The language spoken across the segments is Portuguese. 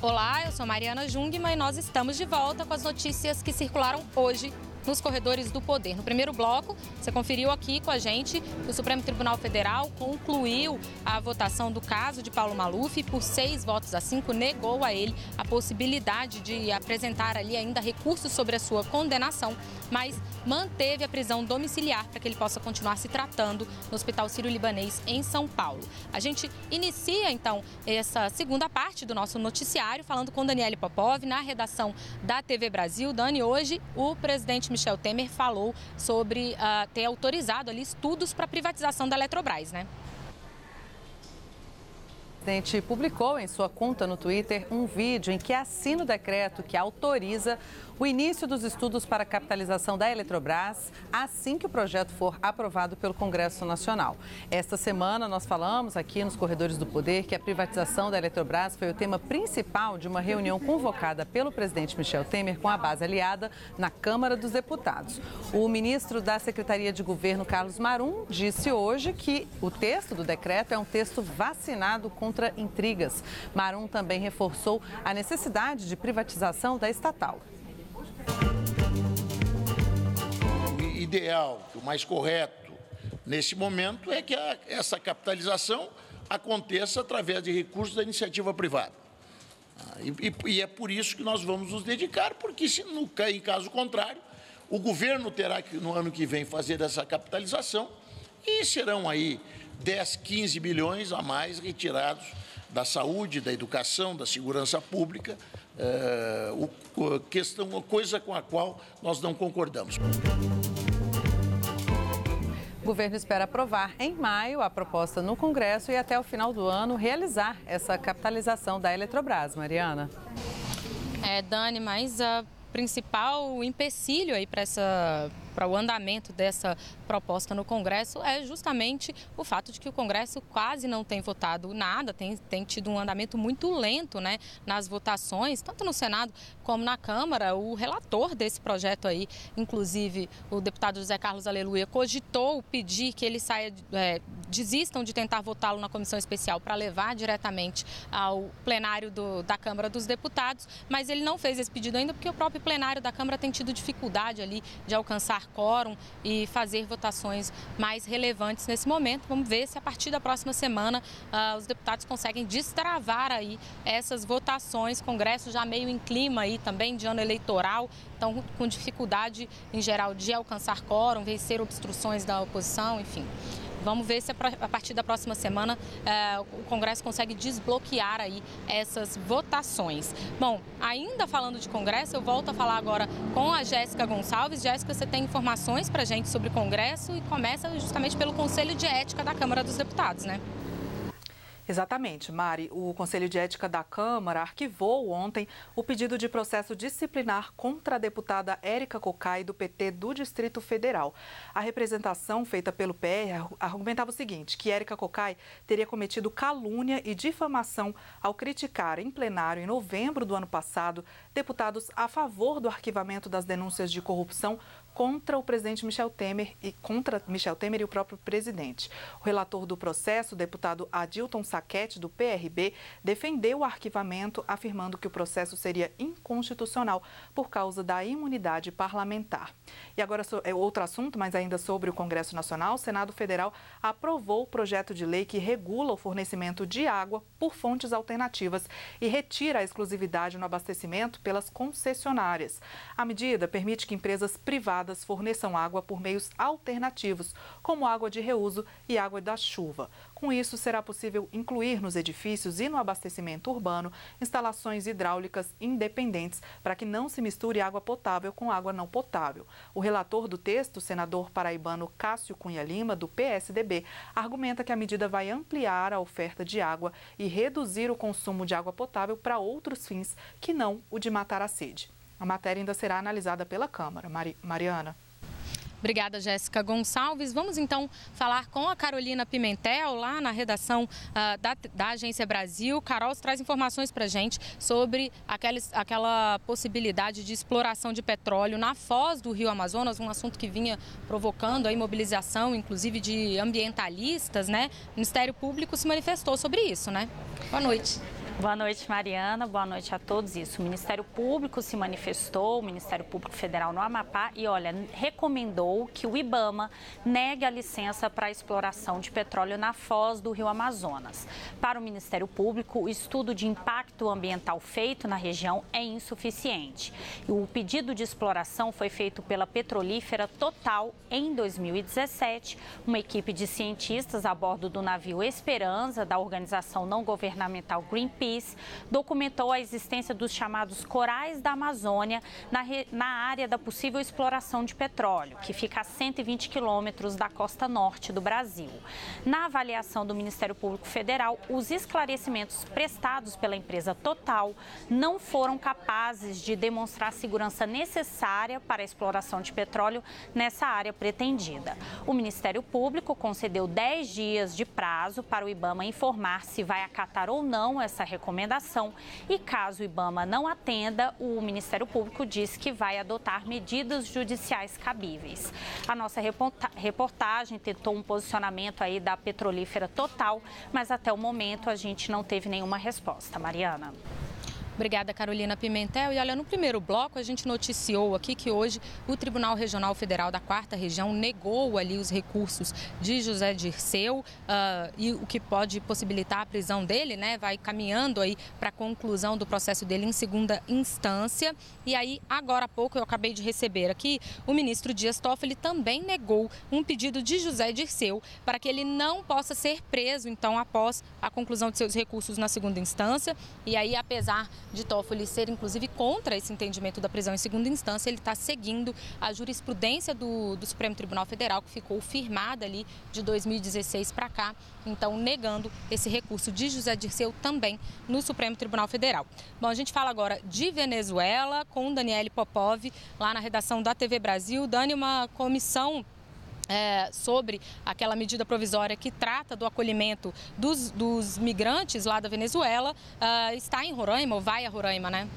Olá, eu sou Mariana Jungmann e nós estamos de volta com as notícias que circularam hoje nos corredores do poder. No primeiro bloco, você conferiu aqui com a gente que o Supremo Tribunal Federal concluiu a votação do caso de Paulo Maluf e por 6 votos a 5 negou a ele a possibilidade de apresentar ali ainda recursos sobre a sua condenação, mas manteve a prisão domiciliar para que ele possa continuar se tratando no Hospital Sírio-Libanês em São Paulo. A gente inicia então essa segunda parte do nosso noticiário falando com Daniele Popov na redação da TV Brasil. Dani, hoje o presidente Michel Temer falou sobre ter autorizado ali estudos para a privatização da Eletrobras, né? O presidente publicou em sua conta no Twitter um vídeo em que assina o decreto que autoriza o início dos estudos para a capitalização da Eletrobras assim que o projeto for aprovado pelo Congresso Nacional. Esta semana nós falamos aqui nos Corredores do Poder que a privatização da Eletrobras foi o tema principal de uma reunião convocada pelo presidente Michel Temer com a base aliada na Câmara dos Deputados. O ministro da Secretaria de Governo, Carlos Marum, disse hoje que o texto do decreto é um texto vacinado contra intrigas. Marum também reforçou a necessidade de privatização da estatal. O ideal, o mais correto nesse momento é que essa capitalização aconteça através de recursos da iniciativa privada. E é por isso que nós vamos nos dedicar, porque em caso contrário, o governo terá que no ano que vem fazer essa capitalização e serão aí 10, 15 bilhões a mais retirados da saúde, da educação, da segurança pública, coisa com a qual nós não concordamos. O governo espera aprovar em maio a proposta no Congresso e até o final do ano realizar essa capitalização da Eletrobras. Mariana. Dani, mas a principal empecilho aí para o andamento dessa proposta no Congresso é justamente o fato de que o Congresso quase não tem votado nada, tem tido um andamento muito lento, né, nas votações, tanto no Senado como na Câmara. O relator desse projeto aí, inclusive o deputado José Carlos Aleluia, cogitou pedir que ele desistam de tentar votá-lo na comissão especial para levar diretamente ao plenário da Câmara dos Deputados, mas ele não fez esse pedido ainda porque o próprio plenário da Câmara tem tido dificuldade ali de alcançar quórum e fazer votações mais relevantes nesse momento. Vamos ver se a partir da próxima semana os deputados conseguem destravar aí essas votações. Congresso já meio em clima aí também de ano eleitoral, então com dificuldade em geral de alcançar quórum, vencer obstruções da oposição, enfim. Vamos ver se a partir da próxima semana o Congresso consegue desbloquear aí essas votações. Bom, ainda falando de Congresso, eu volto a falar agora com a Jéssica Gonçalves. Jéssica, você tem informações para a gente sobre o Congresso e começa justamente pelo Conselho de Ética da Câmara dos Deputados, né? Exatamente, Mari. O Conselho de Ética da Câmara arquivou ontem o pedido de processo disciplinar contra a deputada Érica Cocai, do PT do Distrito Federal. A representação feita pelo PR argumentava o seguinte, que Érica Cocai teria cometido calúnia e difamação ao criticar em plenário, em novembro do ano passado, deputados a favor do arquivamento das denúncias de corrupção contra o presidente Michel Temer e o próprio presidente. O relator do processo, o deputado Adilton Sacchetti, do PRB, defendeu o arquivamento, afirmando que o processo seria inconstitucional por causa da imunidade parlamentar. E agora é outro assunto, mas ainda sobre o Congresso Nacional, o Senado Federal aprovou o projeto de lei que regula o fornecimento de água por fontes alternativas e retira a exclusividade no abastecimento pelas concessionárias. A medida permite que empresas privadas forneçam água por meios alternativos, como água de reuso e água da chuva. Com isso, será possível incluir nos edifícios e no abastecimento urbano instalações hidráulicas independentes para que não se misture água potável com água não potável. O relator do texto, o senador paraibano Cássio Cunha Lima, do PSDB, argumenta que a medida vai ampliar a oferta de água e reduzir o consumo de água potável para outros fins que não o de matar a sede. A matéria ainda será analisada pela Câmara. Mariana. Obrigada, Jéssica Gonçalves. Vamos então falar com a Carolina Pimentel, lá na redação da Agência Brasil. Carol, você traz informações para a gente sobre aquela possibilidade de exploração de petróleo na foz do Rio Amazonas, um assunto que vinha provocando a mobilização, inclusive de ambientalistas, né? O Ministério Público se manifestou sobre isso, né? Boa noite. Boa noite, Mariana. Boa noite a todos. Isso, o Ministério Público se manifestou, o Ministério Público Federal no Amapá, e, olha, recomendou que o IBAMA negue a licença para a exploração de petróleo na foz do Rio Amazonas. Para o Ministério Público, o estudo de impacto ambiental feito na região é insuficiente. O pedido de exploração foi feito pela petrolífera Total em 2017. Uma equipe de cientistas a bordo do navio Esperança, da organização não governamental Greenpeace, documentou a existência dos chamados corais da Amazônia na área da possível exploração de petróleo, que fica a 120 quilômetros da costa norte do Brasil. Na avaliação do Ministério Público Federal, os esclarecimentos prestados pela empresa Total não foram capazes de demonstrar a segurança necessária para a exploração de petróleo nessa área pretendida. O Ministério Público concedeu 10 dias de prazo para o IBAMA informar se vai acatar ou não essa recomendação, e caso o IBAMA não atenda, o Ministério Público diz que vai adotar medidas judiciais cabíveis. A nossa reportagem tentou um posicionamento aí da petrolífera Total, mas até o momento a gente não teve nenhuma resposta. Mariana. Obrigada, Carolina Pimentel. E olha, no primeiro bloco a gente noticiou aqui que hoje o Tribunal Regional Federal da 4ª Região negou ali os recursos de José Dirceu e o que pode possibilitar a prisão dele, né? Vai caminhando aí para a conclusão do processo dele em segunda instância. E aí, agora há pouco, eu acabei de receber aqui, o ministro Dias Toffoli também negou um pedido de José Dirceu para que ele não possa ser preso, então, após a conclusão de seus recursos na segunda instância. E aí, apesar de Toffoli ser, inclusive, contra esse entendimento da prisão em segunda instância, ele está seguindo a jurisprudência do Supremo Tribunal Federal, que ficou firmada ali de 2016 para cá, então negando esse recurso de José Dirceu também no Supremo Tribunal Federal. Bom, a gente fala agora de Venezuela com Daniele Popov, lá na redação da TV Brasil. Dani, uma comissão sobre aquela medida provisória que trata do acolhimento dos migrantes lá da Venezuela, está em Roraima, ou vai a Roraima, né?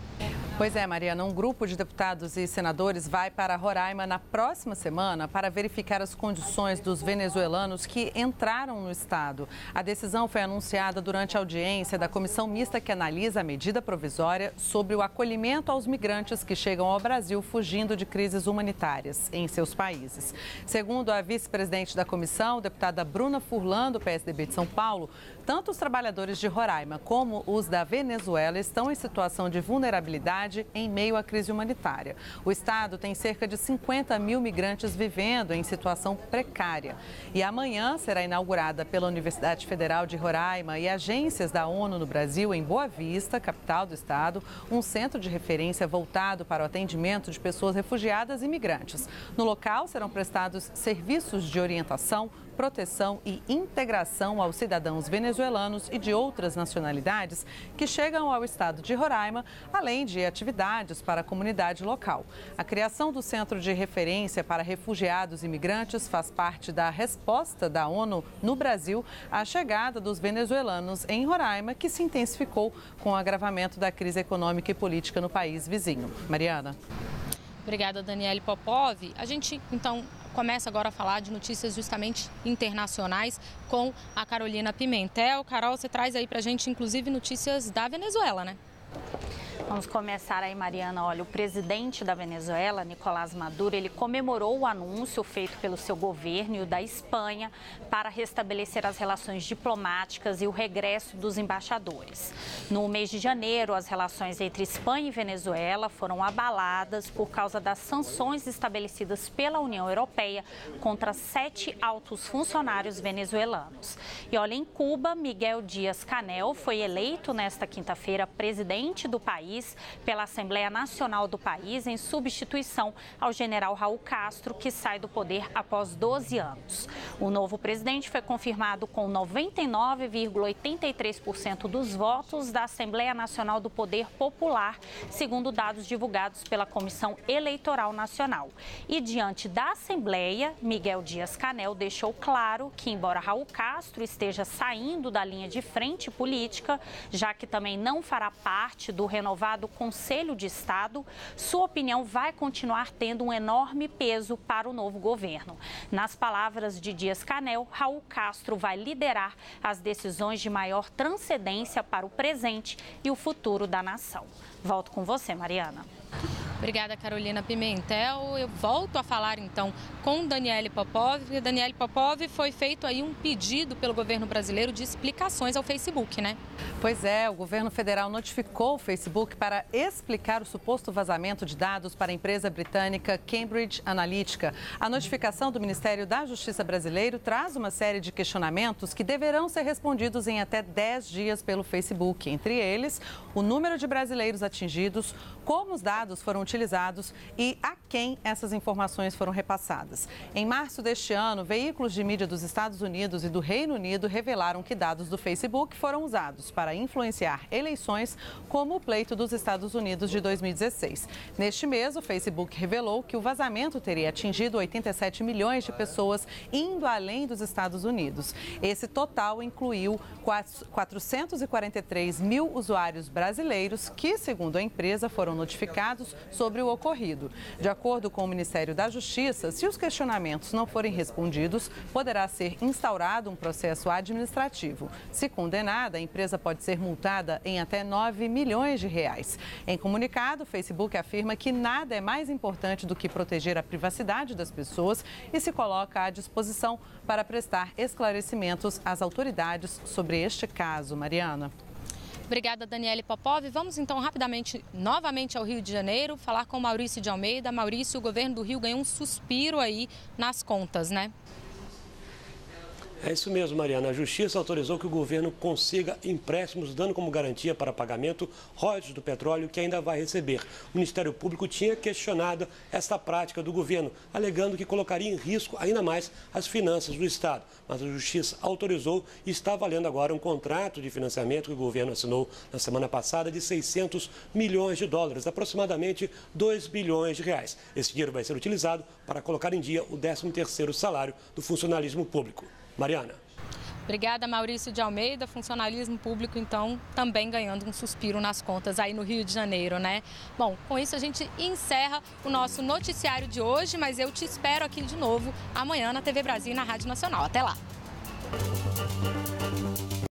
Pois é, Mariana, um grupo de deputados e senadores vai para Roraima na próxima semana para verificar as condições dos venezuelanos que entraram no estado. A decisão foi anunciada durante a audiência da comissão mista que analisa a medida provisória sobre o acolhimento aos migrantes que chegam ao Brasil fugindo de crises humanitárias em seus países. Segundo a vice-presidente da comissão, deputada Bruna Furlan, do PSDB de São Paulo, tanto os trabalhadores de Roraima como os da Venezuela estão em situação de vulnerabilidade em meio à crise humanitária. O estado tem cerca de 50 mil migrantes vivendo em situação precária. E amanhã será inaugurada pela Universidade Federal de Roraima e agências da ONU no Brasil, em Boa Vista, capital do estado, um centro de referência voltado para o atendimento de pessoas refugiadas e migrantes. No local serão prestados serviços de orientação, proteção e integração aos cidadãos venezuelanos e de outras nacionalidades que chegam ao estado de Roraima, além de atividades para a comunidade local. A criação do Centro de Referência para Refugiados e Imigrantes faz parte da resposta da ONU no Brasil à chegada dos venezuelanos em Roraima, que se intensificou com o agravamento da crise econômica e política no país vizinho. Mariana. Obrigada, Daniele Popov. A gente, então, começa agora a falar de notícias justamente internacionais com a Carolina Pimentel. Carol, você traz aí pra gente, inclusive, notícias da Venezuela, né? Vamos começar aí, Mariana. Olha, o presidente da Venezuela, Nicolás Maduro, ele comemorou o anúncio feito pelo seu governo e o da Espanha para restabelecer as relações diplomáticas e o regresso dos embaixadores. No mês de janeiro, as relações entre Espanha e Venezuela foram abaladas por causa das sanções estabelecidas pela União Europeia contra 7 altos funcionários venezuelanos. E olha, em Cuba, Miguel Díaz-Canel foi eleito nesta quinta-feira presidente do país pela Assembleia Nacional do país em substituição ao general Raul Castro, que sai do poder após 12 anos. O novo presidente foi confirmado com 99,83% dos votos da Assembleia Nacional do Poder Popular, segundo dados divulgados pela Comissão Eleitoral Nacional. E diante da Assembleia, Miguel Díaz-Canel deixou claro que, embora Raul Castro esteja saindo da linha de frente política, já que também não fará parte do renovado aprovado o Conselho de Estado, sua opinião vai continuar tendo um enorme peso para o novo governo. Nas palavras de Dias-Canel, Raul Castro vai liderar as decisões de maior transcendência para o presente e o futuro da nação. Volto com você, Mariana. Obrigada, Carolina Pimentel. Eu volto a falar, então, com Daniele Popov. Daniele Popov, foi feito aí um pedido pelo governo brasileiro de explicações ao Facebook, né? Pois é, o governo federal notificou o Facebook para explicar o suposto vazamento de dados para a empresa britânica Cambridge Analytica. A notificação do Ministério da Justiça brasileiro traz uma série de questionamentos que deverão ser respondidos em até 10 dias pelo Facebook. Entre eles, o número de brasileiros atingidos, como os dados foram utilizados e a quem essas informações foram repassadas. Em março deste ano, veículos de mídia dos Estados Unidos e do Reino Unido revelaram que dados do Facebook foram usados para influenciar eleições, como o pleito dos Estados Unidos de 2016. Neste mês, o Facebook revelou que o vazamento teria atingido 87 milhões de pessoas, indo além dos Estados Unidos. Esse total incluiu 443 mil usuários brasileiros que, segundo a empresa, foram notificados sobre o ocorrido. De acordo com o Ministério da Justiça, se os questionamentos não forem respondidos, poderá ser instaurado um processo administrativo. Se condenada, a empresa pode ser multada em até 9 milhões de reais. Em comunicado, o Facebook afirma que nada é mais importante do que proteger a privacidade das pessoas e se coloca à disposição para prestar esclarecimentos às autoridades sobre este caso. Mariana. Obrigada, Daniele Popov. Vamos então rapidamente, novamente ao Rio de Janeiro, falar com Maurício de Almeida. Maurício, o governo do Rio ganhou um suspiro aí nas contas, né? É isso mesmo, Mariana. A Justiça autorizou que o governo consiga empréstimos, dando como garantia para pagamento royalties do petróleo que ainda vai receber. O Ministério Público tinha questionado essa prática do governo, alegando que colocaria em risco ainda mais as finanças do Estado. Mas a Justiça autorizou e está valendo agora um contrato de financiamento que o governo assinou na semana passada de 600 milhões de dólares, aproximadamente 2 bilhões de reais. Esse dinheiro vai ser utilizado para colocar em dia o 13º salário do funcionalismo público. Mariana. Obrigada, Maurício de Almeida. Funcionalismo público, então, também ganhando um suspiro nas contas aí no Rio de Janeiro, né? Bom, com isso a gente encerra o nosso noticiário de hoje, mas eu te espero aqui de novo amanhã na TV Brasil e na Rádio Nacional. Até lá!